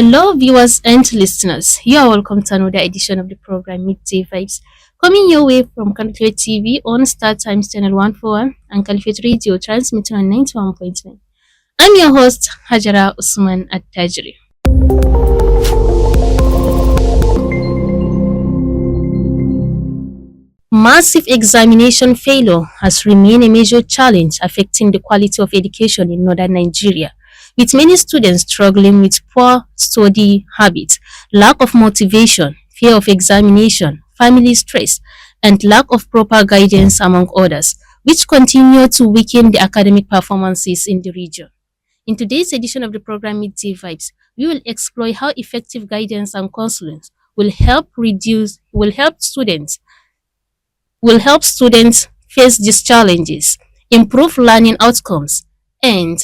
Hello, viewers and listeners. You are welcome to another edition of the program Midday Vibes, coming your way from Calculate TV on Star Times Channel 141 and Calculate Radio transmitting on 91.9. I'm your host, Hajara Usman Attajri. Massive examination failure has remained a major challenge affecting the quality of education in northern Nigeria, with many students struggling with poor study habits, lack of motivation, fear of examination, family stress, and lack of proper guidance, among others, which continue to weaken the academic performances in the region. In today's edition of the program Midday Vibes, we will explore how effective guidance and counseling will help students face these challenges, improve learning outcomes, and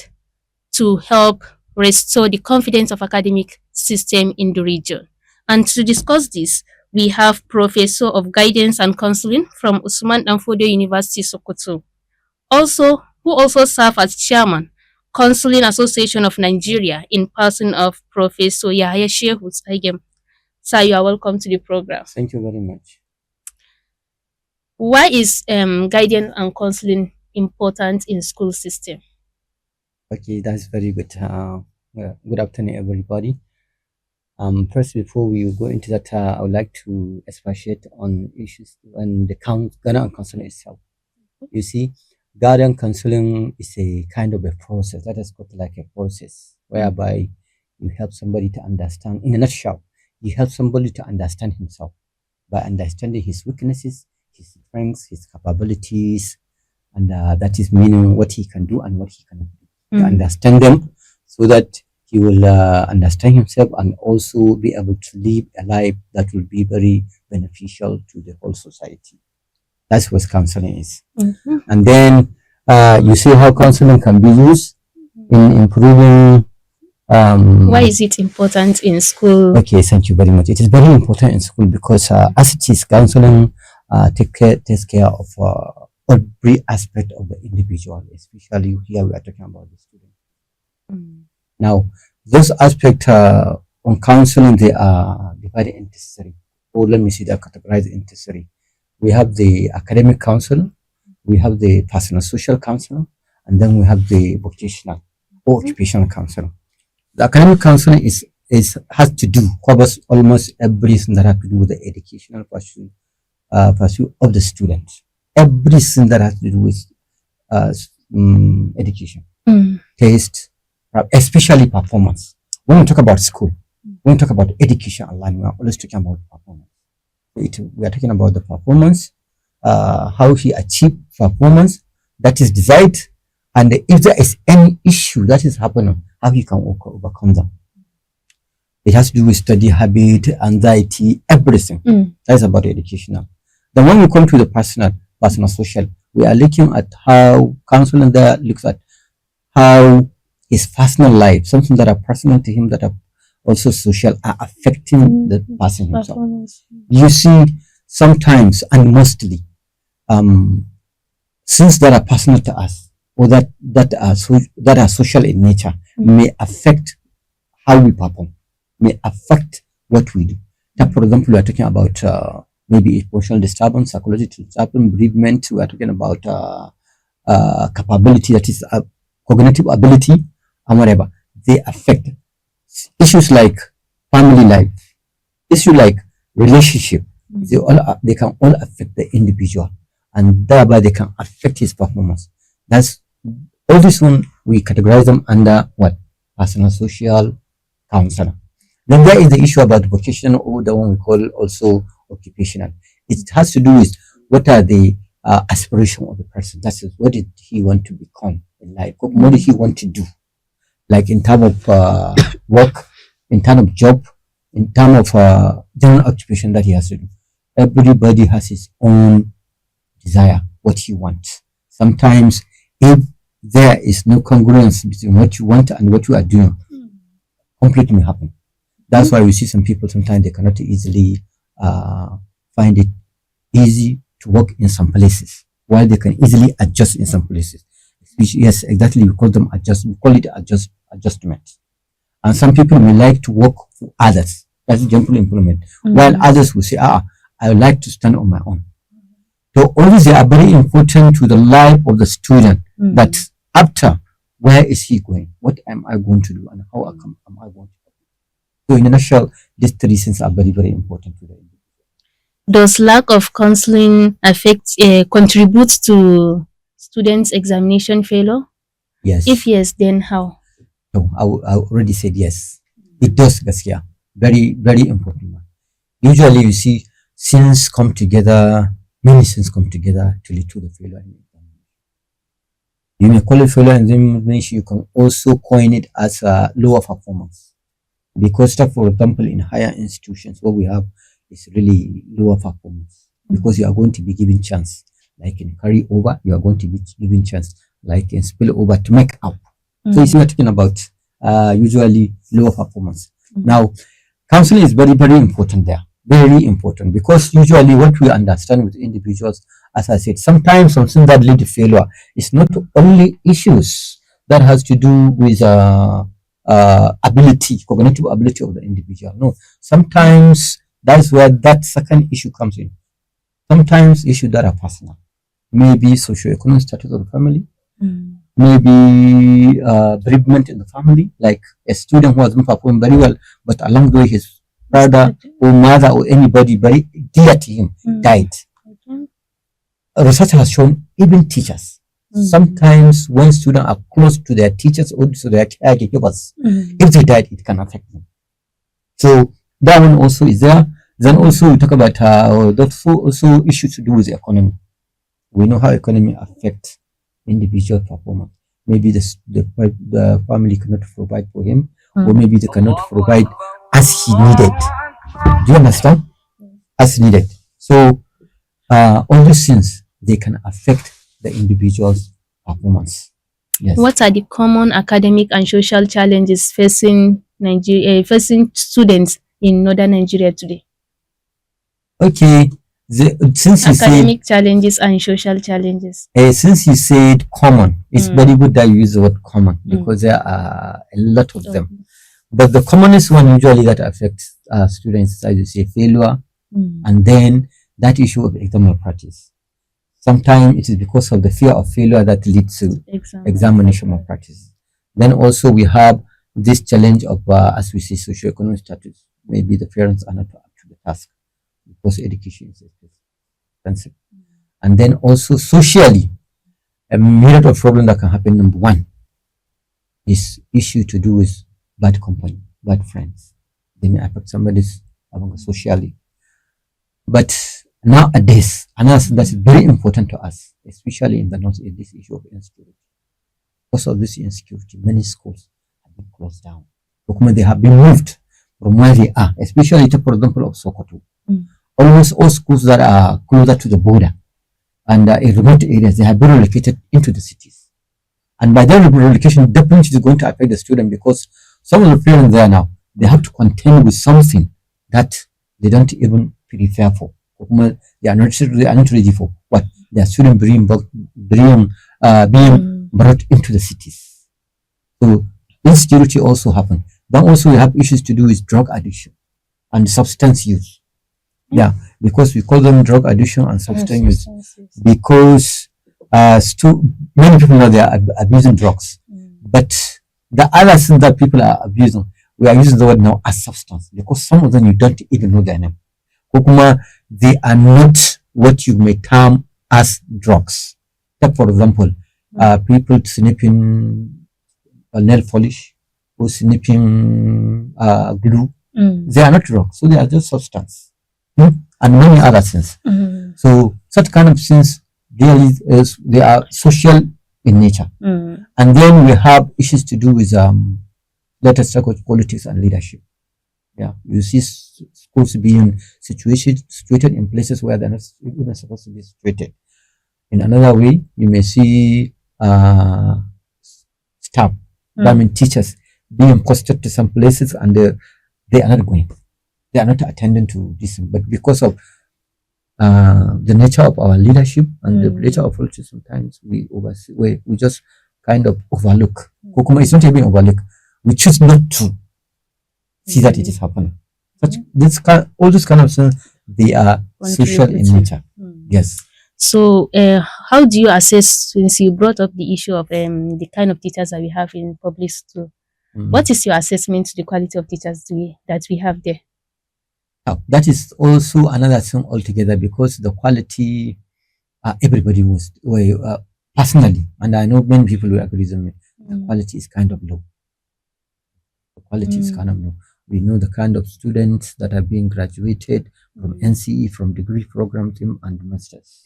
to help restore the confidence of academic system in the region. And to discuss this, we have Professor of Guidance and Counseling from Usman Danfodio University, Sokoto. Who also serve as Chairman, Counseling Association of Nigeria, in person of Professor Yahya Shehu Saigem. Sir, you are welcome to the program. Thank you very much. Why is guidance and counseling important in school system? Okay, that's very good. Good afternoon, everybody. First, before we go into that, I would like to expatiate on issues on the guidance and counseling itself. You see, guidance counseling is a kind of a process. That is called like a process whereby you help somebody to understand. In a nutshell, you help somebody to understand himself by understanding his weaknesses, his strengths, his capabilities, and that is meaning what he can do and what he cannot do. To understand them so that he will understand himself and also be able to live a life that will be very beneficial to the whole society. That's what counseling is. And then you see how counseling can be used in improving. Why is it important in school? Okay, thank you very much. It is very important in school because as it is, counseling takes care of every aspect of the individual, especially here we are talking about the student. Now, those aspects on counseling, they are divided into three, or let me see, they are categorized into three. We have the academic counselor, we have the personal social counselor, and then we have the vocational or occupational counselor. The academic counseling covers almost everything that has to do with the educational pursuit of the student. Everything that has to do with education, taste, especially performance. When we talk about school, when we talk about education and learning, we are always talking about performance. We are talking about the performance, how he achieved performance that is desired, and if there is any issue that is happening, how he can overcome them. It has to do with study habit, anxiety, everything. That is about educational. Then when we come to the personal social, we are looking at how counseling there looks at how his personal life, something that are personal to him that are also social, are affecting the person himself. You see, sometimes and mostly, things that are personal to us or that are social in nature may affect how we perform, may affect what we do. Now, for example, we are talking about maybe emotional disturbance, psychological disturbance, bereavement. We are talking about capability, that is cognitive ability, and whatever. They affect issues like family life, issues like relationship. They can all affect the individual, and thereby they can affect his performance. That's all this one. We categorize them under what? Personal social counselor. Then there is the issue about vocational, or the one we call also occupational. It has to do with what are the aspirations of the person. That is, what did he want to become in life? What did he want to do? Like in terms of work, in terms of job, in terms of general occupation that he has to do. Everybody has his own desire, what he wants. Sometimes if there is no congruence between what you want and what you are doing, conflict may happen. That's why we see some people sometimes they cannot easily find it easy to work in some places, while they can easily adjust in some places. Yes, exactly. We call them adjust. We call it adjustment. And some people may like to work for others. That's gainful employment. While others will say, I would like to stand on my own. So all these are very important to the life of the student. But after, where is he going? What am I going to do? And how am I going to do? So in a nutshell, these three reasons are very, very important to the individual. Does lack of counseling contribute to students' examination failure? Yes. If yes, then how? So I already said yes. It does, Gaskia. Very, very important. Usually you see sins come together, many sins come together to lead to the failure in examination. You may call it failure in examination, you can also coin it as a lower performance. Because for example, in higher institutions, what we have is really lower performance. Because you are going to be given chance. Like in carry over, you are going to be given chance. Like in spill over to make up. So you see, we're talking about usually lower performance. Now, counseling is very, very important there. Very important, because usually what we understand with individuals, as I said, sometimes something that lead to failure is not only issues that has to do with ability, cognitive ability of the individual. No, sometimes that's where that second issue comes in. Sometimes issues that are personal, maybe socioeconomic status of the family, maybe bereavement in the family, like a student who has been performing very well, but along the way his father or mother or anybody very dear to him died. Research has shown even teachers, sometimes when students are close to their teachers or to their caregivers, if they died, it can affect them. So that one also is there. Then also we talk about that's also issues to do with the economy. We know how economy affects individual performance. Maybe the family cannot provide for him, or maybe they cannot provide as he needed. Do you understand? As needed. So all these things, they can affect the individual's performance. Yes. What are the common academic and social challenges facing students in northern Nigeria today? Okay. Since academic challenges and social challenges. Since you said common, it's very good that you use the word common, because there are a lot of them. But the commonest one usually that affects students, as you say, failure, and then that issue of exam malpractice. Sometimes it is because of the fear of failure that leads to examination malpractice. Then also we have this challenge of, as we see, socioeconomic status. Maybe the parents are not up to the task because education is expensive. And then also socially, a myriad of problems that can happen. Number one is issue to do with bad company, bad friends. They may affect somebody's socially. But nowadays, and that's very important to us, especially in the north, is this issue of insecurity. Because of this insecurity, many schools have been closed down. They have been moved from where they are, especially, for example, of Sokoto. Almost all schools that are closer to the border and in remote areas, they have been relocated into the cities. And by that relocation, definitely is going to affect the student, because some of the parents there now, they have to contend with something that they don't even prepare for. They are not ready for what their students being brought into the cities. So insecurity also happen. Then also we have issues to do with drug addiction and substance use. Yeah, because we call them drug addiction and substance use, because many people know they are abusing drugs, but the other thing that people are abusing, we are using the word now as substance, because some of them you don't even know their name. They are not what you may term as drugs. Take for example, people sniffing nail polish or sniffing glue. They are not drugs, so they are just substance. And many other things. So such kind of things really they are social in nature. And then we have issues to do with let us talk about politics and leadership. Yeah, you see schools being situated in places where they're not even supposed to be situated. In another way, you may see staff, that means teachers, being posted to some places and they are not going. They are not attending to this, but because of the nature of our leadership and the nature of politics, sometimes we just kind of overlook. It's not even overlook. We choose not to see that it is happening. Such this kind, all these kind of things, they are social in nature. Yes. So, how do you assess, since you brought up the issue of the kind of teachers that we have in public school? What is your assessment to the quality of teachers that we have there? That is also another thing altogether, because the quality, everybody was personally, and I know many people will agree with me, the quality is kind of low. The quality is kind of low. We know the kind of students that are being graduated from NCE, from degree program team and masters.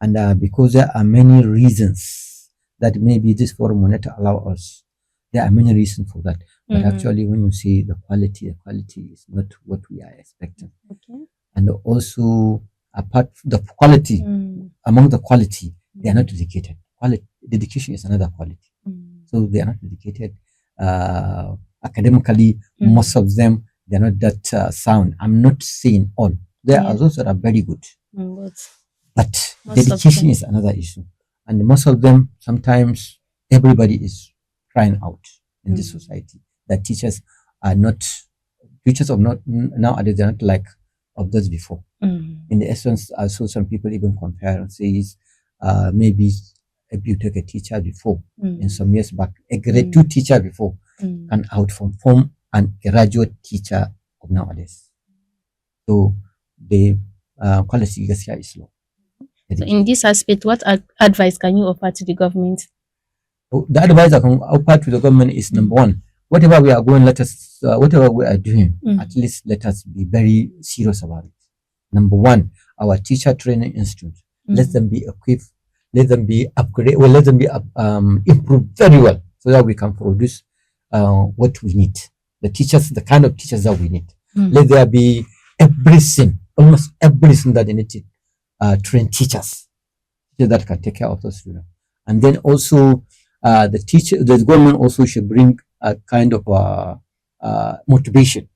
And because there are many reasons that maybe this forum will not allow us, there are many reasons for that. But actually, when you see the quality is not what we are expecting. Okay. And also, apart from the quality, among the quality, they are not dedicated. Dedication is another quality. So they are not dedicated academically. Most of them, they are not that sound. I'm not saying all. There are those that are very good. But dedication is another issue. And most of them, sometimes everybody is crying out in this society that teachers of nowadays, they're not like of those before. In the essence, I saw some people even compare and say, maybe if you take a teacher before, in some years back, a grade 2 teacher before can outperform a graduate teacher of nowadays. So the quality is low. So in this aspect, what advice can you offer to the government? The advice I can offer to the government is, number one, whatever we are going, whatever we are doing, at least let us be very serious about it. Number one, our teacher training institute, let them be equipped, let them be upgraded, let them be improved very well, so that we can produce what we need. The teachers, the kind of teachers that we need. Let there be everything, almost everything that they need to train teachers that can take care of the students. And then also, the government also should bring a kind of motivation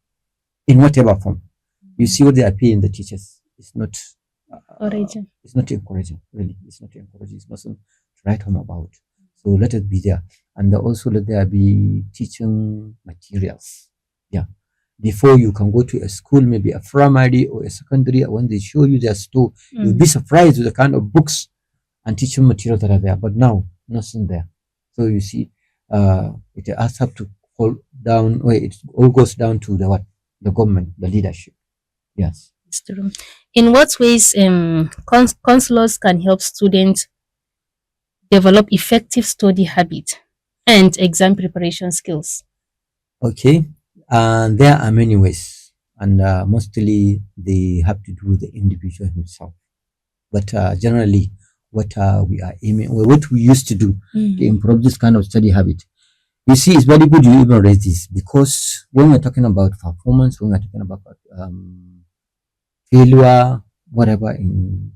in whatever form. You see what they are paying the teachers. It's not encouraging. It's not encouraging, really. It's not encouraging. It's nothing to write home about. So let it be there. And also let there be teaching materials. Yeah. Before you can go to a school, maybe a primary or a secondary, when they show you their store, you'll be surprised with the kind of books and teaching materials that are there. But now, nothing there. So you see, it has to fall down, it all goes down to the government, the leadership. Yes. It's true. In what ways counselors can help students develop effective study habits and exam preparation skills? Okay. There are many ways, and mostly they have to do with the individual himself. But generally, what we are aiming, what we used to do to improve this kind of study habit. You see, it's very good you even raise this, because when we're talking about performance, when we're talking about failure, whatever, in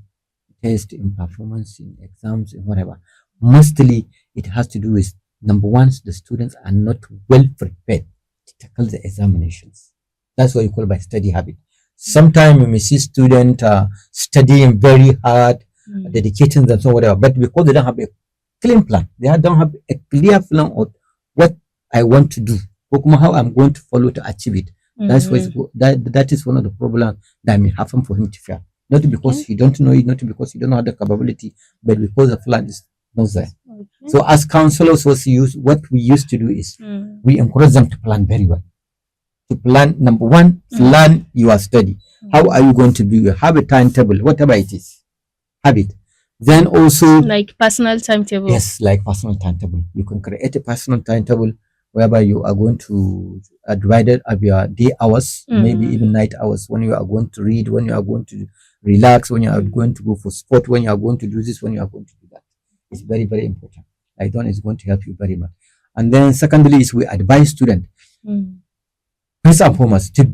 test, in performance, in exams, in whatever, mostly it has to do with, number one, the students are not well prepared to tackle the examinations. That's what you call by study habit. Sometimes you may see students studying very hard, dedicating themselves, whatever, but because they don't have a clean plan, they don't have a clear plan of what I want to do, or how I'm going to follow to achieve it. That's why that is one of the problems that may happen for him to fail. Not because he don't know it, not because he don't have the capability, but because the plan is not there. So as counselors, what we used to do is we encourage them to plan very well. To plan, number one, plan your study. How are you going to do it? Have a timetable, whatever it is. Have it. Then also, like personal timetable. Yes, like personal timetable. You can create a personal timetable whereby you are going to divide it up your day hours, maybe even night hours, when you are going to read, when you are going to relax, when you are going to go for sport, when you are going to do this, when you are going to do that. It's very, very important. Like that is going to help you very much. And then secondly is we advise students, first and foremost, to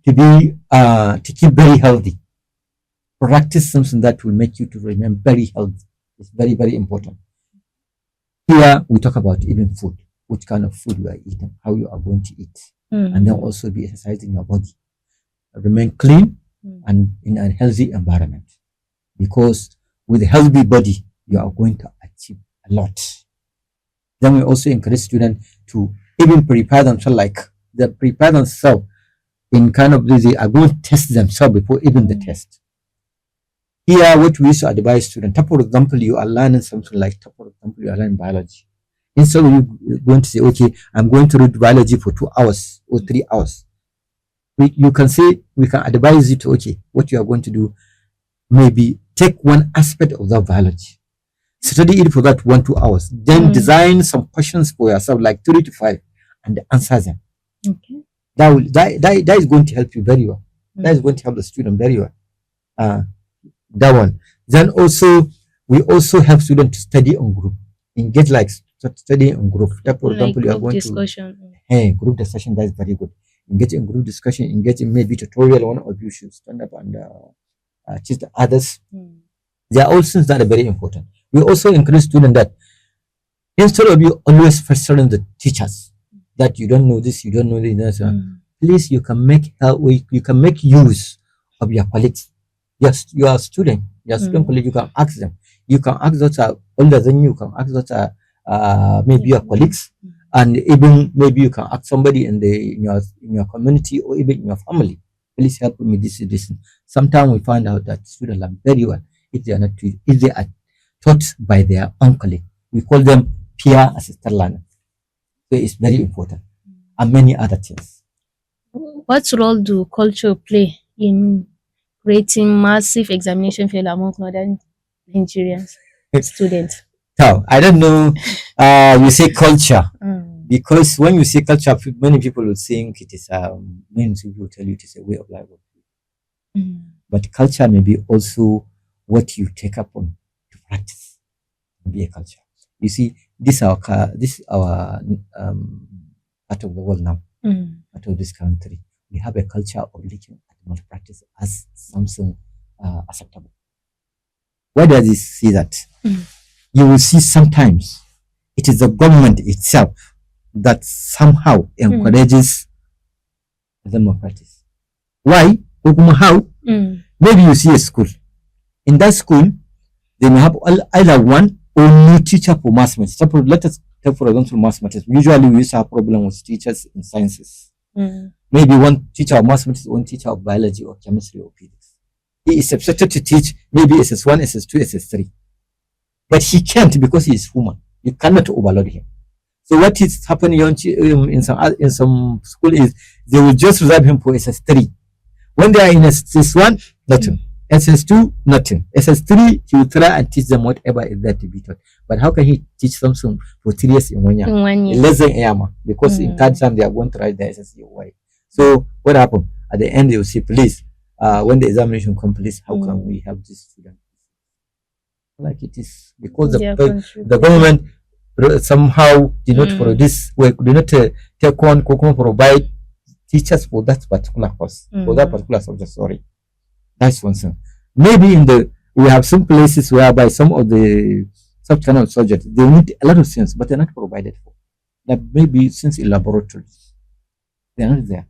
keep very healthy. Practice something that will make you to remain very healthy. It's very, very important. Here we talk about even food, which kind of food you are eating, how you are going to eat, and then also be exercising your body. Remain clean and in a healthy environment, because with a healthy body, you are going to achieve a lot. Then we also encourage students to even prepare themselves, like They prepare themselves in kind of they are going to test themselves before even the test. Here, what we used to advise students, for example, you are learning something like, for example, you are learning biology. Instead of you going to say, okay, I'm going to read biology for 2 hours or 3 hours, you can say, we can advise you to, okay, what you are going to do, maybe take one aspect of that biology, study it for that 1 2 hours, then design some questions for yourself, like 3 to 5, and answer them. Okay. That is going to help you very well. That is going to help the student very well. That one. Then also, we also help students to study on group, engage like study on group. For example, you are going discussion. to group discussion. That is very good. Engage in group discussion. Engage in maybe tutorial. One of you should stand up and teach the others. They are all things that are very important. We also encourage students that instead of you always frustrating the teachers that you don't know this, you don't know this, please, you can make use of your colleagues. Yes, you are a student. Your student colleague, you can ask them. You can ask those are older than you. Can ask those are maybe your colleagues, and even maybe you can ask somebody in your community or even in your family. Please help me this. Sometimes we find out that students learn very well if they are not if they are taught by their own colleague. We call them peer assisted learners. So it's very important, and many other things. What role do culture play in creating massive examination failure among northern Nigerians students? So I don't know. You say culture because when you say culture, many people will think it is many people will tell you it is a way of life. But culture may be also what you take up on to practice. Be a culture. You see, this is our part of the world now, part of this country. We have a culture of looking at malpractice as something acceptable. Why does it see that? You will see sometimes it is the government itself that somehow encourages the malpractice. Why? How? Maybe you see a school. In that school, they may have either one or no teacher for mathematics. Let us take for example mathematics. Usually we used to have problem with teachers in sciences. Maybe one teacher of mathematics, one teacher of biology or chemistry or physics. He is expected to teach maybe SS1, SS2, SS3. But he can't because he is human. You cannot overload him. So what is happening in some school is they will just reserve him for SS3. When they are in SS1, nothing. SS2, nothing. SS3, he will try and teach them whatever is there to be taught. But how can he teach something for 3 years in 1 year? Less than a year, because in third time they are going to write the SSC. So what happened? At the end, they will say, please, when the examination completes, how can we help this student? Like it is because the government somehow did not for this work, did not take on provide teachers for that particular course, for that particular subject. Sorry. That's one thing. Maybe we have some places whereby some of the such kind of subjects they need a lot of things, but they're not provided for. Like maybe since in laboratories, they're not there.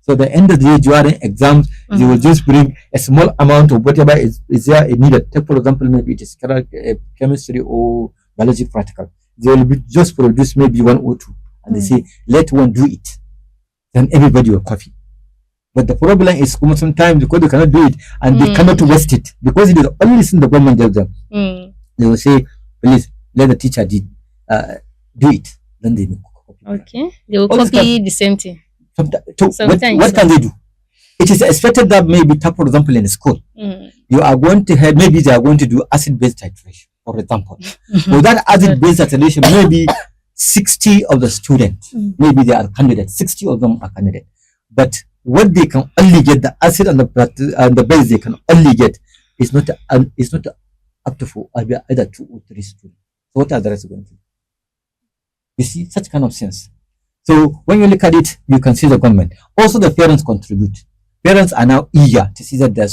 So the end of the day during exams, they will just bring a small amount of whatever is there needed. Take for example, maybe it is chemistry or biology practical. They will just produce maybe 1 or 2, and they say let one do it. Then everybody will copy. But the problem is sometimes because they cannot do it and they cannot waste it because it is only thing the government gives them. They will say, please let the teacher do it. Then they will copy. Okay. They will copy the same thing. Sometimes. What can they do? It is expected that maybe, for example, in school, you are going to have, maybe they are going to do acid-based titration, for example. With that acid-based titration, maybe 60 of the students, maybe they are candidates, 60 of them are candidates. But what they can only get, the acid and the base they can only get is not up to 4, either 2 or 3 students. So what are the rest going to do? You see, such kind of sense. So when you look at it, you can see the government. Also the parents contribute. Parents are now eager to see that their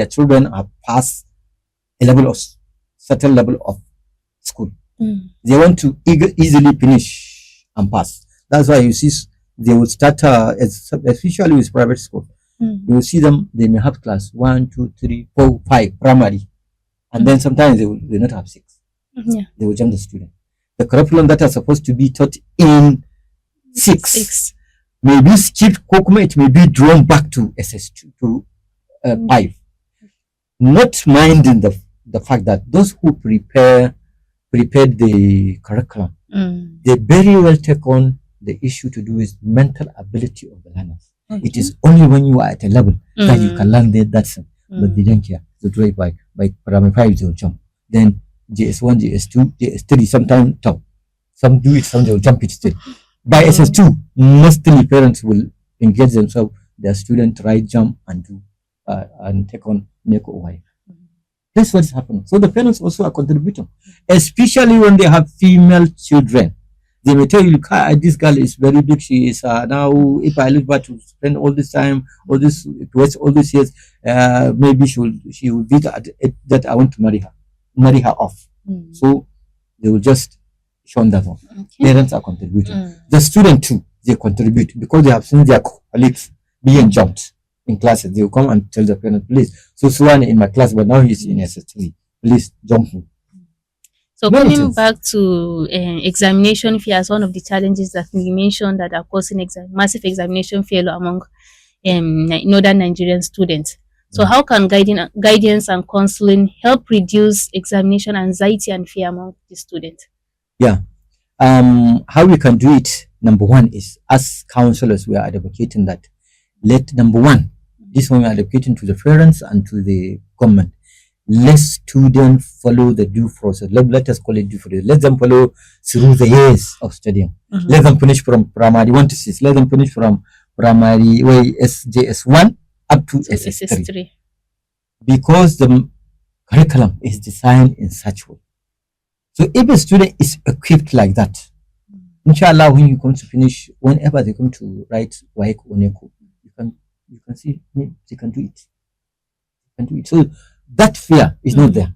children are past certain level of school. They want to easily finish and pass. That's why you see they will start, especially with private school. You will see them, they may have class 1, 2, 3, 4, 5, primary. And then sometimes they will not have 6. They will jump the student. The curriculum that are supposed to be taught in 6, may be skipped ko kuma it may be drawn back to SS2 to 5, not minding the fact that those who prepared the curriculum, they very well take on the issue to do with mental ability of the learners. It is only when you are at a level that you can learn that thing, but they don't care. So drive by primary 5 they'll jump, then JS1, JS2, JS3 sometimes top. Some do it, some they'll jump it still. By SS2, mostly parents will engage themselves, their student right jump and do and take on NECO or Y. That's what's happening. So the parents also are contributing, especially when they have female children. They may tell you, this girl is very big. She is now, if I leave her to spend all this time, all this, to waste all these years, maybe she will be that I want to marry her off. So they will just shun that one. Parents are contributing. The student too, they contribute because they have seen their colleagues being jumped in classes. They will come and tell the parent, please, so Suwan in my class, but now he's in SS3. Please jump him. So coming back to examination fear as one of the challenges that you mentioned that are causing massive examination failure among northern Nigerian students. So how can guidance and counseling help reduce examination anxiety and fear among the students? Yeah. How we can do it, number one, is as counselors, we are advocating that number one, this one we are advocating to the parents and to the government. Let students follow the due process. Let us call it due process. Let them follow through the years of studying. Let them finish from primary 1 to 6. Let them finish from primary SJS1 up to SS3. Because the curriculum is designed in such way. So if a student is equipped like that, inshallah, when you come to finish, whenever they come to write WAEC or NECO, you can see they can do it. They can do it. So that fear is not there.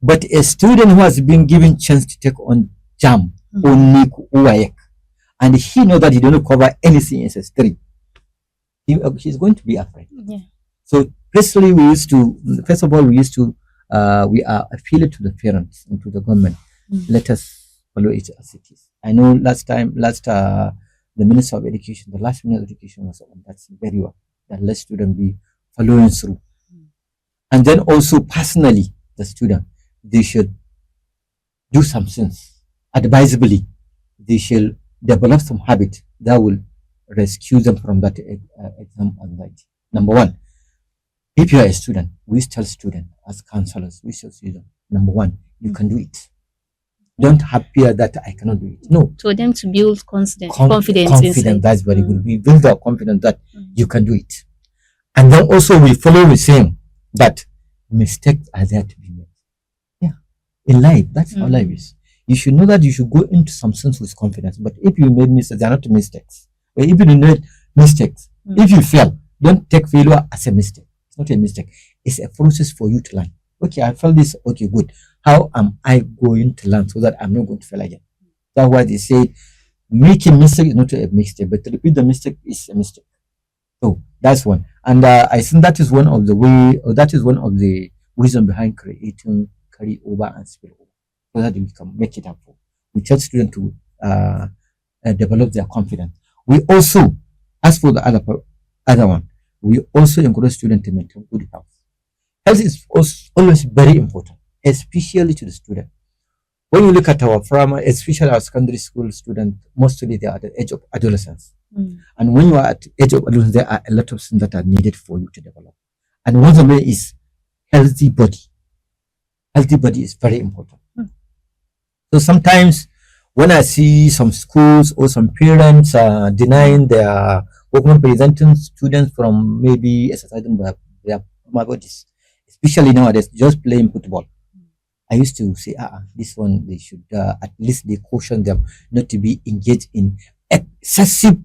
But a student who has been given chance to take on JAM or NECO or WAEC, and he knows that he don't cover anything in SS3, he's going to be afraid. Yeah. So firstly, we are appealing to the parents and to the government. Let us follow it as it is. I know the Minister of Education, the last Minister of Education was on that very well, that let students be following through. And then also personally, the student, they should do some things. Advisably, they should develop some habit that will rescue them from that exam anxiety. Number one, if you are a student, we tell students as counselors, we shall see them. Number one, you can do it. Don't have fear that I cannot do it. No. For them to build confidence. Confidence, that's very good. We build our confidence that you can do it. And then also we follow the saying that mistakes are there to be made. Yeah. In life, that's how life is. You should know that you should go into some sense with confidence. But if you made mistakes, they are not mistakes. Or if you made mistakes, if you fail, don't take failure as a mistake. It's not a mistake. It's a process for you to learn. Okay, I failed this. Okay, good. How am I going to learn so that I'm not going to fail again? That's why they say making mistake is not a mistake, but to repeat the mistake is a mistake. So that's one. And I think that is one of the reason behind creating carry over and spill over, so that we can make it happen. We tell students to develop their confidence. We also, as for the other one, we also encourage students to maintain good health. Health is always very important, especially to the student. When you look at our primary, especially our secondary school students, mostly they are at the age of adolescence. And when you are at the age of adolescence, there are a lot of things that are needed for you to develop. And one of them is healthy body. Healthy body is very important. So sometimes when I see some schools or some parents denying their workmen presenting students from maybe exercising their bodies, especially nowadays, just playing football. I used to say, this one, they should, at least they caution them not to be engaged in excessive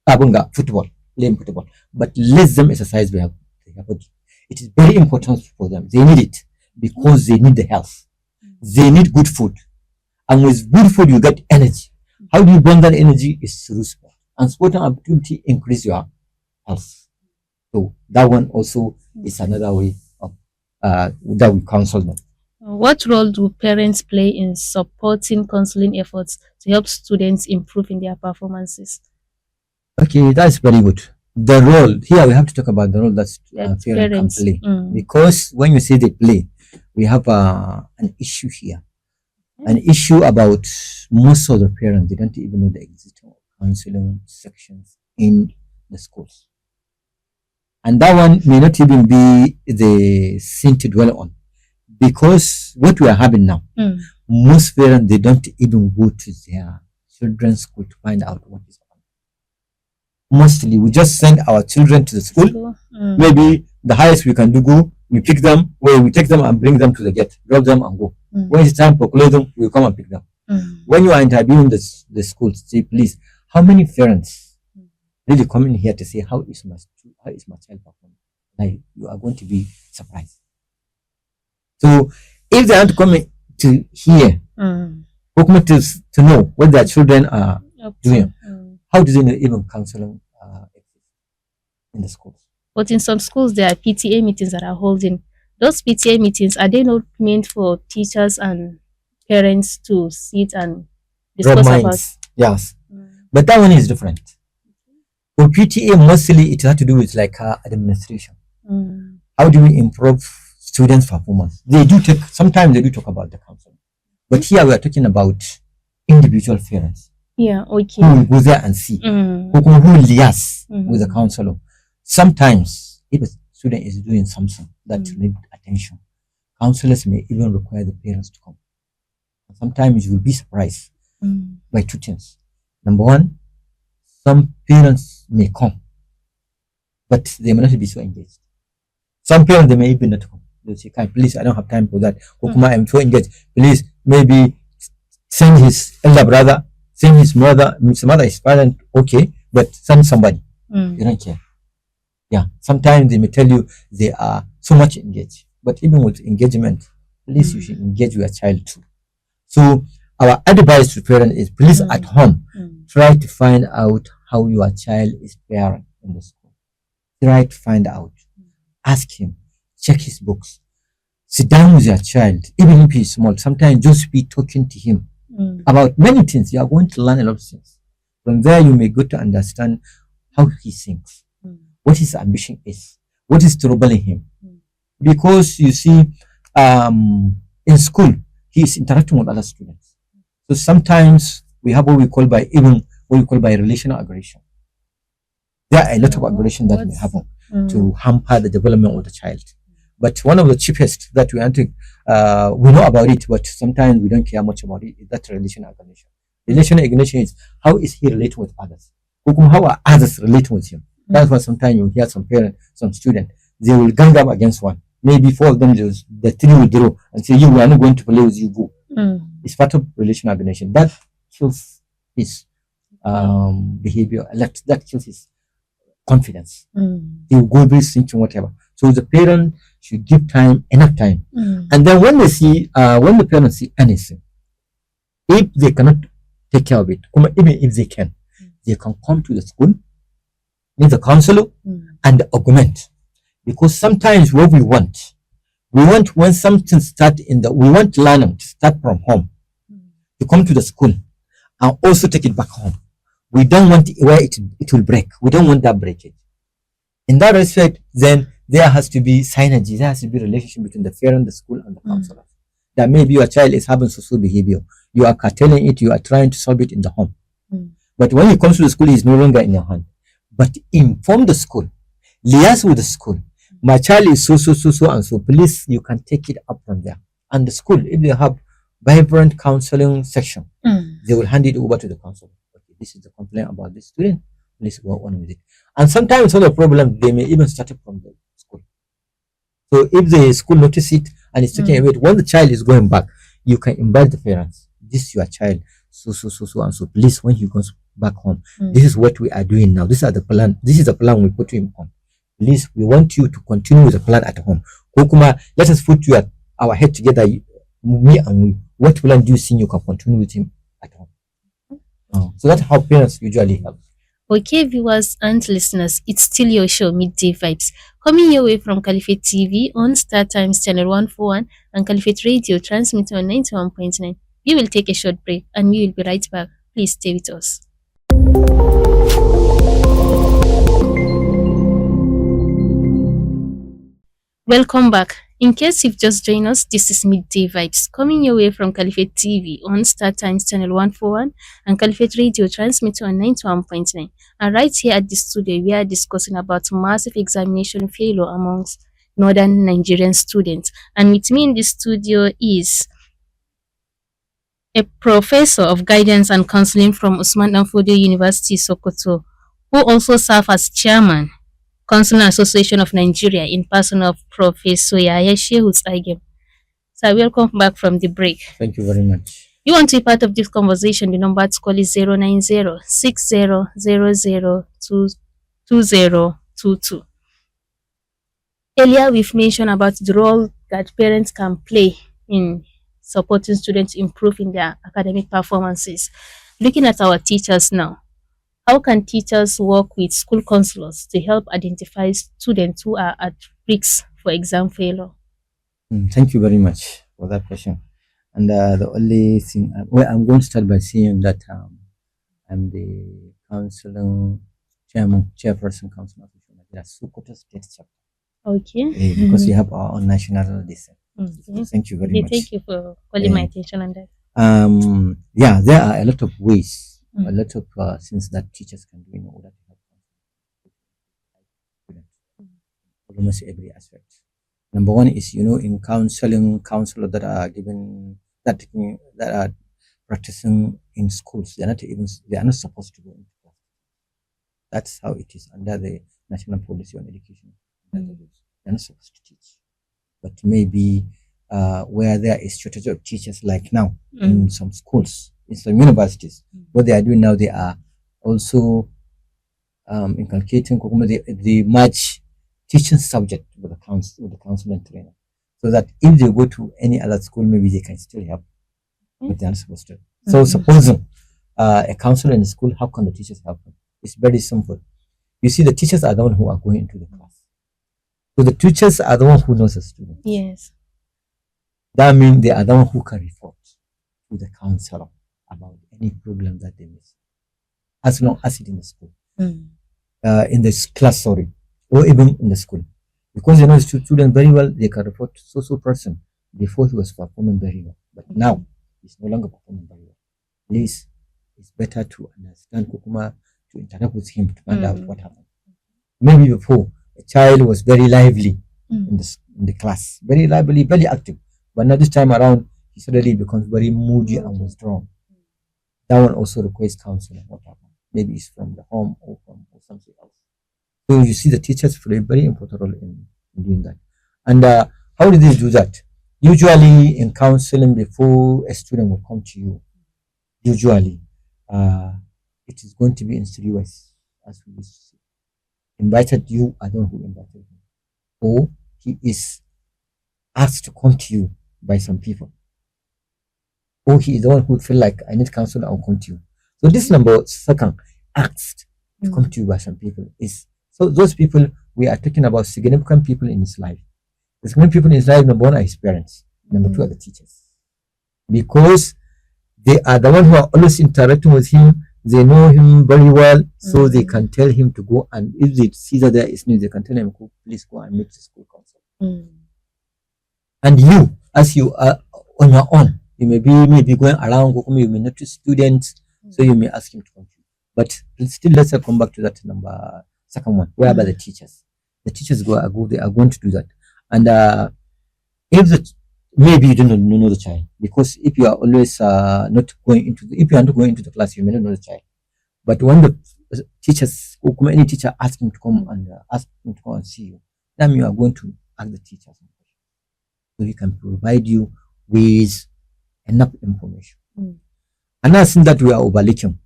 football, playing football, but let them exercise their body. It is very important for them. They need it because they need the health. They need good food. And with good food, you get energy. How do you burn that energy? Is through sport. And sporting activity increase your health. So that one also is another way of that we counsel them. What role do parents play in supporting counseling efforts to help students improve in their performances? Okay, that's very good. The role here we have to talk about the role that that parent can parents. play, because when you say they play, we have an issue here, an issue about most of the parents they don't even know the existence of counseling sections in the schools, and that one may not even be the thing to dwell on, because what we are having now, most parents they don't even go to their children's school to find out what is happening. Mostly we just send our children to the school. Maybe the highest we can do go, we pick them, where we take them and bring them to the gate, drop them and go. When it's time for clothing, we come and pick them. When you are interviewing the schools, say please, how many parents really come in here to say how is my child performing? Like, you are going to be surprised. So if they aren't coming to hear, or to know what their children are doing, how do they know even counseling in the schools? But in some schools, there are PTA meetings that are holding. Those PTA meetings, are they not meant for teachers and parents to sit and discuss about? Yes. But that one is different. For PTA, mostly it has to do with like administration. How do we improve students' performance? Sometimes they do talk about the counseling. But here we are talking about individual parents. Yeah, okay. Who will go there and see. Who will liaise with the counselor. Sometimes, if a student is doing something that needs attention, counselors may even require the parents to come. Sometimes you will be surprised by two things. Number one, some parents may come, but they may not be so engaged. Some parents, they may even not come. They'll say, please, I don't have time for that. I'm so engaged. Please, maybe send his elder brother, send his mother, his parent, okay, but send somebody. They don't care. Yeah, sometimes they may tell you they are so much engaged, but even with engagement, please, you should engage your child too. So our advice to parents is, please at home, try to find out how your child is faring in the school. Try to find out. Ask him, check his books, sit down with your child, even if he's small. Sometimes just be talking to him about many things. You are going to learn a lot of things. From there, you may go to understand how he thinks, what his ambition is, what is troubling him. Because you see, in school, he is interacting with other students. So sometimes we have what we call by relational aggression. There are a lot of aggression that may happen to hamper the development of the child. But one of the cheapest that we know about it, but sometimes we don't care much about it, is that relational aggression. Relational aggression is how is he relating with others? How are others relating with him? That's why sometimes you hear some parents, some students, they will gang up against one. Maybe four of them, the three will draw and say, we are not going to play with you, go. It's part of relational aggression. That kills his behavior, that kills his confidence. He will go be thinking whatever. So the parent should give enough time. And then when the parents see anything, if they cannot take care of it, even if they can come to the school, meet the counselor, and argument. Because sometimes what we want when something we want learning to start from home, to come to the school and also take it back home. We don't want where it will break. We don't want that breakage. In that respect, then there has to be synergy. There has to be a relationship between the parent, the school, and the counselor. That maybe your child is having social behavior. You are curtailing it. You are trying to solve it in the home. But when you come to the school, it's no longer in your hand. But inform the school. Liaise with the school. My child is so, and so. Please, you can take it up from there. And the school, if they have vibrant counseling section, they will hand it over to the counselor. Okay, this is the complaint about this student. Please go on with it. And sometimes all the problem, they may even start it from the school. So if the school notice it and it's taking away, when the child is going back, you can invite the parents. This is your child, so, and so. Please, when he goes back home, this is what we are doing now. This is the plan. This is the plan we put him on. Please, we want you to continue with the plan at home. Kokuma, let us put our head together, me and we. What plan do you think you can continue with him at home? So that's how parents usually help. Okay, viewers and listeners, it's still your show, Midday Vibes, coming your way from Caliphate TV on Star Times Channel 141 and Caliphate Radio transmitting on 91.9. We will take a short break and we will be right back. Please stay with us. Welcome back. In case you've just joined us, this is Midday Vibes coming your way from Caliphate TV on Star Times Channel 141 and Caliphate Radio transmitting on 91.9. And right here at the studio, we are discussing about massive examination failure amongst northern Nigerian students. And with me in the studio is a professor of guidance and counseling from Usman Danfodio University, Sokoto, who also serves as chairman Counselling Association of Nigeria in person of Professor Yahya Shehu Tsaigem. So welcome back from the break. Thank you very much. You want to be part of this conversation, the number to call is 090 Earlier, we've mentioned about the role that parents can play in supporting students improving their academic performances. Looking at our teachers now, how can teachers work with school counselors to help identify students who are at risk for exam failure? Thank you very much for that question. And the only thing, I'm going to start by saying that I'm the counseling chairperson, counseling association at Sokoto State chapter. Okay. Because we have our own national decision. Okay. Thank you very much. Thank you for calling my attention on that. Yeah, there are a lot of ways, a lot of things that teachers can do in order to help students. Almost every aspect. Number one is, in counseling, counselors that are that are practicing in schools, they are not supposed to go into class. That's how it is under the national policy on education. They're not supposed to teach. But maybe where there is shortage of teachers, like now in some schools, in some universities, what they are doing now, they are also inculcating the match teaching subject with the counseling trainer, so that if they go to any other school, maybe they can still help, but they are not supposed to. So supposing a counselor in the school, how can the teachers help them? It's very simple. You see, the teachers are the ones who are going into the class. So the teachers are the ones who knows the students. Yes. That means they are the ones who can report to the counselor about any problem that they miss, as long as it's in the school, in the class, or even in the school. Because they know the student very well, they can report to so person before he was performing very well. But now, he's no longer performing very well. Please, it's better to understand Kukuma, to interact with him to find out what happened. Maybe before, a child was very lively in the class, very lively, very active. But now this time around, he suddenly becomes very moody and withdrawn. That one also requires counseling. What happened? Maybe it's from the home or something else. So you see, the teachers play a very important role in doing that. And how do they do that? Usually in counseling, before a student will come to you, usually it is going to be in 3 ways, as we used to say. Invited, you are the one who invited him, or he is asked to come to you by some people, or he is the one who feel like, I need counseling, I'll come to you. So this number second, asked to come to you by some people, is so those people, we are talking about significant people in his life. The significant people in his life, number one, are his parents. Number two are the teachers, because they are the one who are always interacting with him. They know him very well, so they can tell him to go, and if they see that there is news, they can tell him, please go and meet the school counselor. And you, as you are on your own, you may be going around, you may notice students, so you may ask him to come to you. But still, let's come back to that second one, whereby the teachers they are going to do that. And if maybe you don't know the child, because if you are always not going into the class, you may not know the child. But when the teachers, or any teacher, ask him to come and see you, then you are going to ask the teacher some questions, so he can provide you with enough information. Another thing that we are overlooking,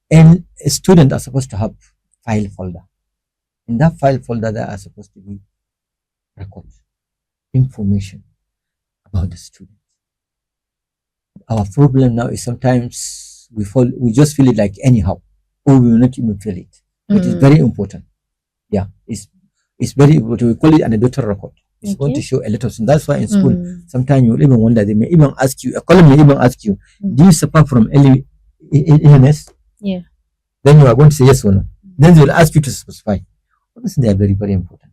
and a student are supposed to have file folder. In that file folder, there are supposed to be records, information about the student. Our problem now is sometimes we just feel it like anyhow, or we will not even feel it. It is very important. Yeah, it's very important. We call it an anecdotal record. It's going to show a lot of things. That's why in school, sometimes you will even wonder, they may even ask you, a column may even ask you, do you suffer from illness? Yeah. Then you are going to say yes or no. Then they will ask you to specify. Honestly, they are very, very important.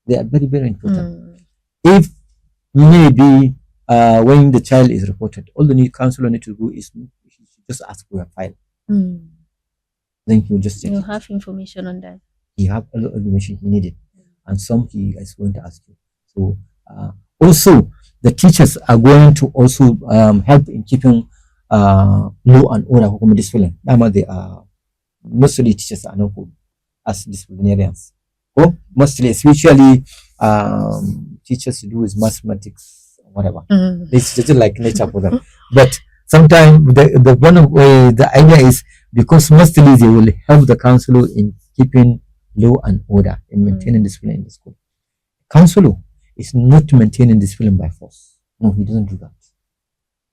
They are very, very important. If maybe when the child is reported, all the new counselor need to do is just ask for a file. Then he will just check You it. have information on that. He have all the information he needed, and some he is going to ask you. So also the teachers are going to also help in keeping law and order hukum discipline. They are mostly teachers are not good as disciplinarians. Oh, mostly, especially teachers to do with mathematics or whatever. It's just like nature for them. But sometimes the one way the idea is because mostly they will help the counselor in keeping law and order and maintaining discipline in the school. Counselor is not maintaining discipline by force. No, he doesn't do that.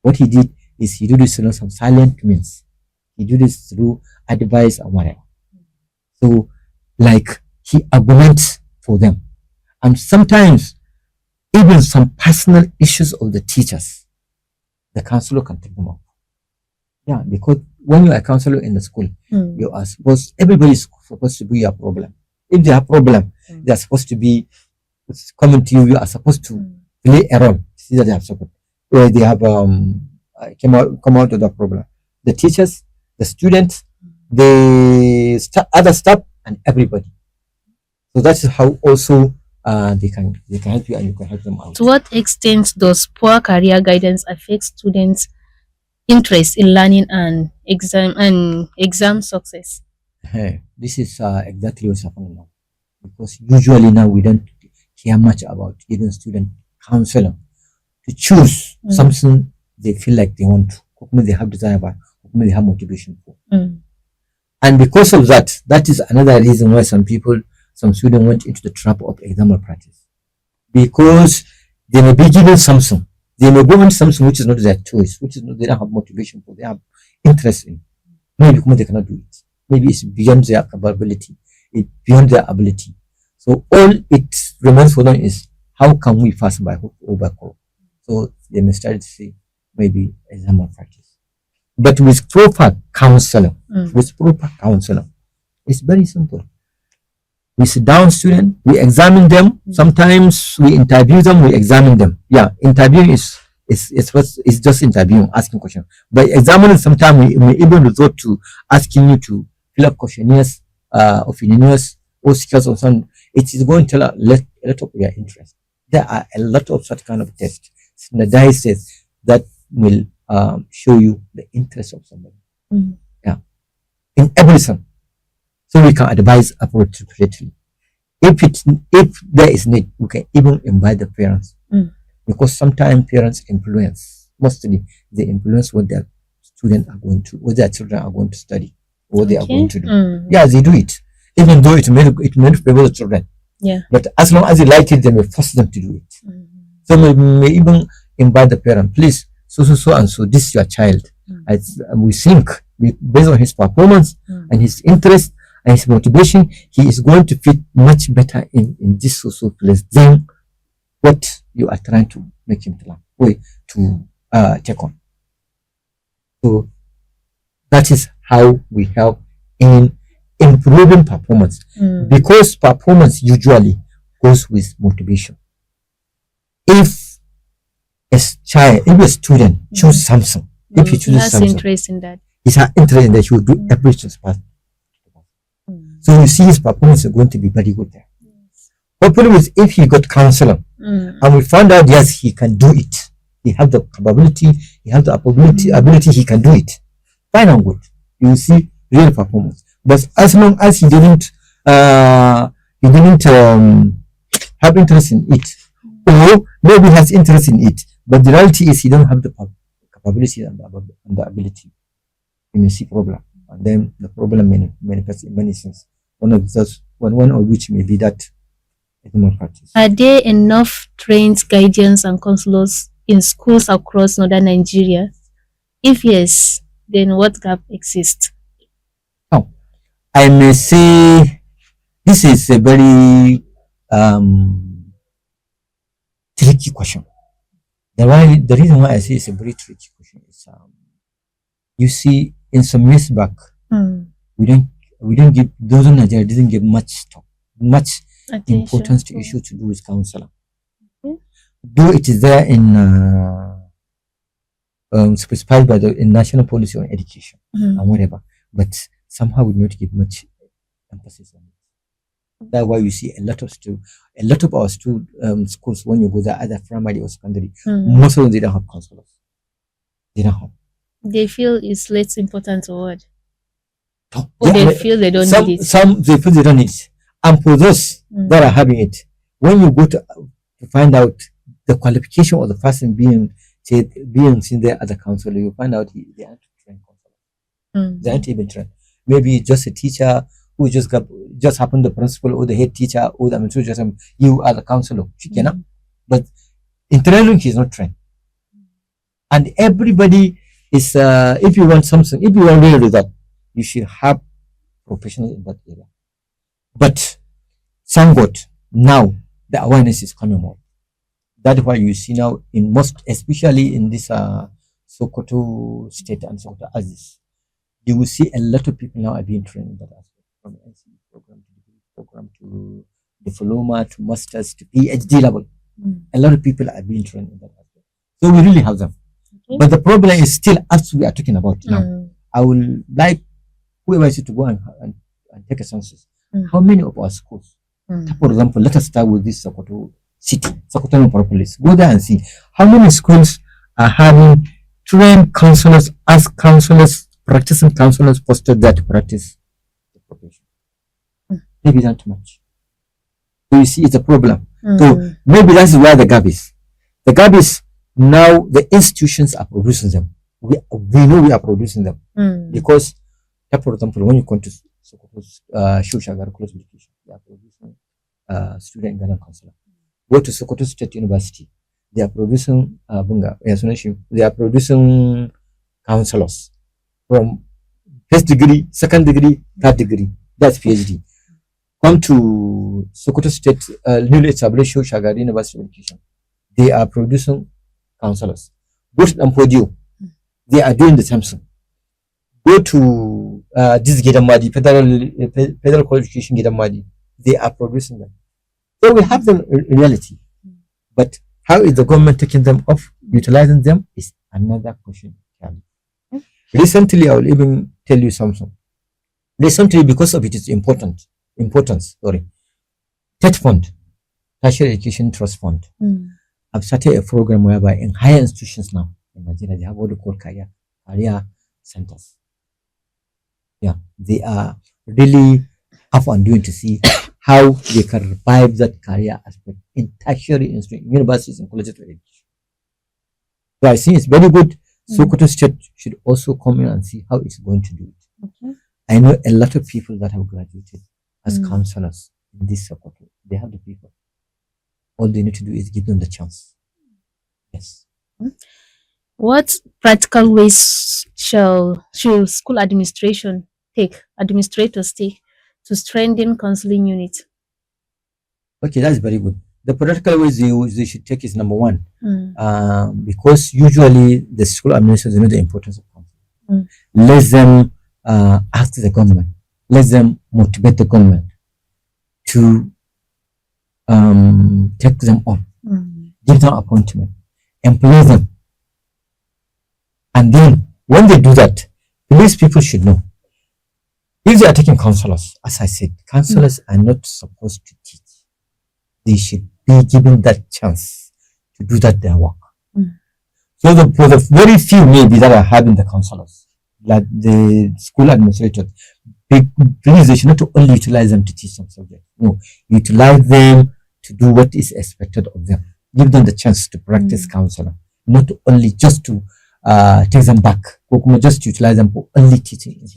What he did is he do this through some silent means. He do this through advice and whatever. So, like he arguments for them, and sometimes even some personal issues of the teachers, the counselor can take them up. Yeah, because when you are a counselor in the school, you are supposed, everybody is supposed to be your problem. If they have problem, they are supposed to be coming to you. You are supposed to play a role to see that they have support. Where they have come out of the problem. The teachers, the students, the other staff, and everybody. So that's how also they can help you and you can help them out. To what extent does poor career guidance affect students' interest in learning and exam success? Hey, this is exactly what's happening now. Because usually now we don't care much about giving student counseling to choose something they feel like they want to, or they have desire about, or they have motivation for. And because of that, that is another reason why some students went into the trap of exam malpractice. Because they may be given something, they may go into something which is not their choice, which is not, they don't have motivation for, they have interest in. Maybe because they cannot do it. Maybe it's beyond their capability, it's beyond their ability. So all it remains for them is how can we pass by hook or by crook. So they may start to say maybe exam malpractice. But with proper counseling, it's very simple. We sit down students, we examine them. Sometimes we interview them, we examine them. Yeah, interviewing is just interviewing, asking questions. But examining, sometimes we may even resort to asking you to fill up questionnaires, opinionaires, or skills or something. It is going to tell a lot of your interest. There are a lot of such kind of tests, standardized tests that will show you the interest of somebody. Yeah, in everything. So we can advise appropriately. If there is need, we can even invite the parents, because sometimes parents influence. Mostly they influence what their students are going to, what their children are going to study, what they are going to do. Yeah, they do it, even though it may favor the children. Yeah. But as long as they like it, they may force them to do it. So we may even invite the parent, please, so and so, this is your child. We think based on his performance and his interest and his motivation, he is going to fit much better in this social place than what you are trying to make him to take on. So that is how we help in improving performance, because performance usually goes with motivation. If a student choose something, if he chooses something, interest in that, he has interest in that, he will do everything possible. So you see his performance is going to be very good there. Hopefully, if he got counseling and we found out yes he can do it, he has the capability, he has the ability, he can do it. Fine and good. You will see real performance. But as long as he didn't have interest in it, or maybe has interest in it, but the reality is he don't have the capability and the ability, you may see problem, and then the problem manifests in many things. One of which may be that practice. Are there enough trained guardians and counselors in schools across northern Nigeria? If yes, then what gap exists? Now, I may say this is a very tricky question. The reason why I say it's a very tricky question is you see, in some years back, we didn't give, those in Nigeria didn't give much importance to issue to do with counseling. though it is there in specified by the in national policy on education and whatever, but somehow we not give much emphasis on it. That's why you see a lot of our schools when you go there, either primary or secondary, most of them they don't have counselors. They don't have. They feel it's less important or what? No. Or they feel they don't need it. Some they feel they don't need it. And for those that are having it, when you go to find out the qualification of the person being seen there as a counselor, you find out they aren't trained counselors. They aren't even trained. Maybe just a teacher who just happened the principal or the head teacher or the administrator, you are the counselor. But in training, he's not trained. And everybody is, if you want something, if you want real result, you should have professionals in that area. But somewhat now the awareness is coming more. That's why you see now in most, especially in this Sokoto state and Sokoto Aziz, you will see a lot of people now are being trained in that aspect, from NCE program to degree program to diploma to masters to PhD level. A lot of people are being trained in that aspect. So we really have them. Okay. But the problem is still, as we are talking about now, I would like whoever is to go and take a census. How many of our schools, for example, let us start with this Sokoto city, Sokoto Metropolis. Go there and see how many schools are having trained counselors as counselors, practicing counselors posted there to practice the profession. Maybe not too much. So you see, it's a problem. So maybe that's where the gap is. The gap is now the institutions are producing them. We know we are producing them because, for example, when you come to Sokoto's Shushagar Close Education, they are producing student and guidance counselor. Go to Sokoto State University, they are producing they are producing counselors from first degree, second degree, third degree. That's PhD. Come to Sokoto State newly established Shushagar University of Education, they are producing counselors. Go to Nampodio, they are doing the same thing. Go to this Gedamadi, Federal College Education Gedamadi, they are producing them. So we have them in reality. But how is the government taking them off, utilizing them is another question. Recently, I will even tell you something. Recently, because of its importance, TET Fund, Tertiary Education Trust Fund, I've started a program whereby in higher institutions now in Nigeria, they have what they call career centers. Yeah, they are really up and doing to see how they can revive that career aspect in tertiary institutions, universities and colleges of education. So I think it's very good. Sokoto State should also come in and see how it's going to do it. Okay. I know a lot of people that have graduated as counselors in this Sokoto. They have the people. All they need to do is give them the chance. Yes. What practical ways should school administrators take to strengthen counseling units? Okay, that's very good. The practical ways they should take is number one, because usually the school administrators know the importance of counseling. Let them ask the government. Let them motivate the government to take them on, give them appointment, employ them. And then when they do that, these people should know. If they are taking counselors, as I said, counselors are not supposed to teach. They should be given that chance to do their work. So for the very few maybe that are having the counselors, like the school administrators, please, they should not only utilize them to teach some subject. No, utilize them to do what is expected of them. Give them the chance to practice counseling, not only just to take them back, or just utilize them for only teaching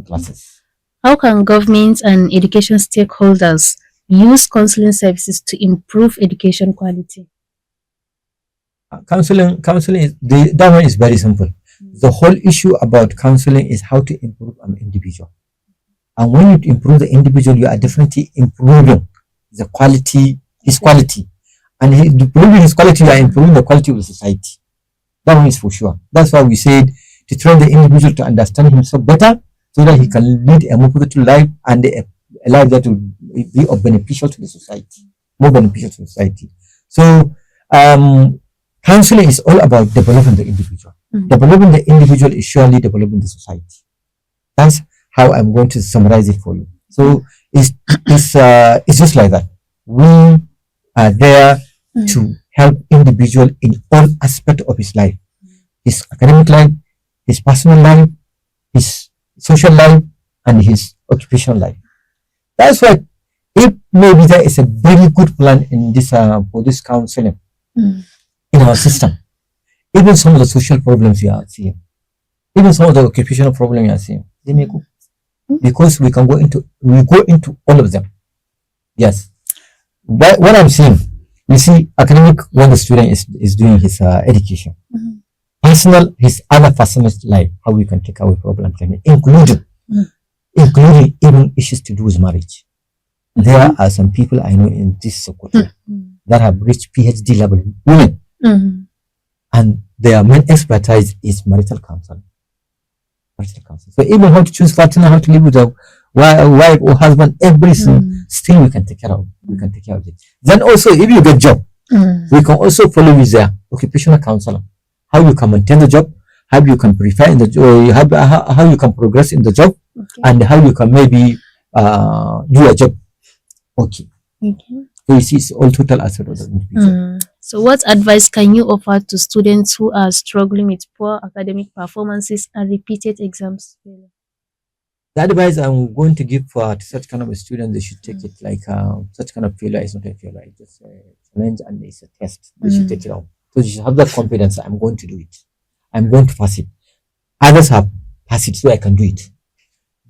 classes. How can government and education stakeholders use counseling services to improve education quality? Counseling that one is very simple. The whole issue about counseling is how to improve an individual. And when you improve the individual, you are definitely improving the quality, his quality. And improving his quality, you are improving the quality of the society. That one is for sure. That's why we said to train the individual to understand himself better so that he can lead a more positive life and a life that will be of beneficial to the society, more beneficial to society. So Um, Counseling is all about developing the individual. Developing the individual is surely developing the society. That's how I'm going to summarize it for you. So it's just like that. We are there to help individual in all aspect of his life, his academic life, his personal life, his social life, and his occupational life. That's why if maybe there is a very good plan in this for this counseling in our system, even some of the social problems you are seeing, even some of the occupational problems you are seeing, they may go because we go into all of them. Yes, but what I'm saying, you see, academic when the student is doing his education, personal his other personal life, how we can take away problems, including even issues to do with marriage. There are some people I know in this Sokoto that have reached PhD level women, and their main expertise is marital counseling. Marital counseling. So even how to choose partner, how to live with a wife or husband, everything still we can take care of. We can take care of it. Then also, if you get job, we can also follow with their occupational counselor. How you can maintain the job, how you can prepare in the job, how you can progress in the job, and how you can maybe do a job. Okay. So you see, it's all total asset of the individual. So what advice can you offer to students who are struggling with poor academic performances and repeated exams? The advice I'm going to give for such kind of a student, they should take it like such kind of failure is not a failure, it's just a challenge and it's a test. They should take it on. So you should have that confidence. I'm going to do it. I'm going to pass it. Others have passed it, so I can do it.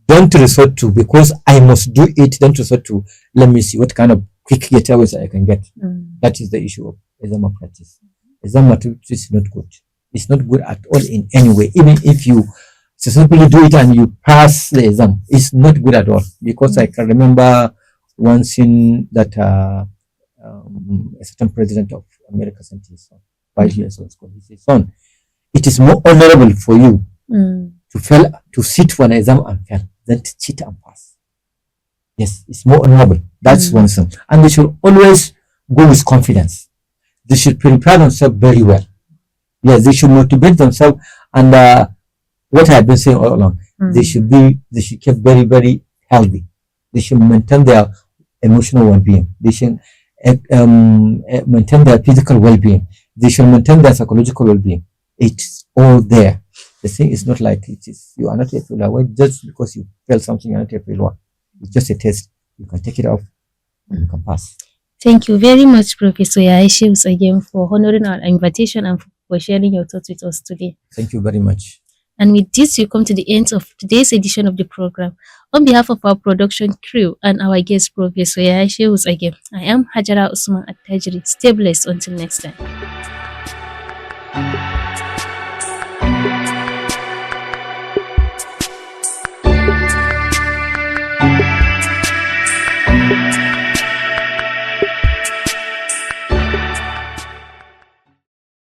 Don't resort to because I must do it. Don't resort to let me see what kind of quick getaways I can get. That is the issue of exam practice. Exam practice is not good. It's not good at all in any way. Even if you successfully do it and you pass the exam, it's not good at all. Because I can remember once in that a certain president of America sent his son, 5 years old, he said, son, it is more honorable for you to sit for an exam and fail than to cheat and pass. Yes, it's more honorable. That's one thing. And they should always go with confidence. They should prepare themselves very well. Yes, they should motivate themselves. And what I've been saying all along, they should keep very, very healthy. They should maintain their emotional well-being. They should maintain their physical well-being. They should maintain their psychological well-being. It's all there. The thing is not like it is. You are not a failure. Well, just because you failed something, you're not a failure. It's just a test. You can take it off and you can pass. Thank you very much, Professor Yaishim, again for honoring our invitation and for sharing your thoughts with us today. Thank you very much. And with this, we come to the end of today's edition of the program. On behalf of our production crew and our guest, Professor Yaishim, again, I am Hajara Usman Attajiri. Stay blessed until next time.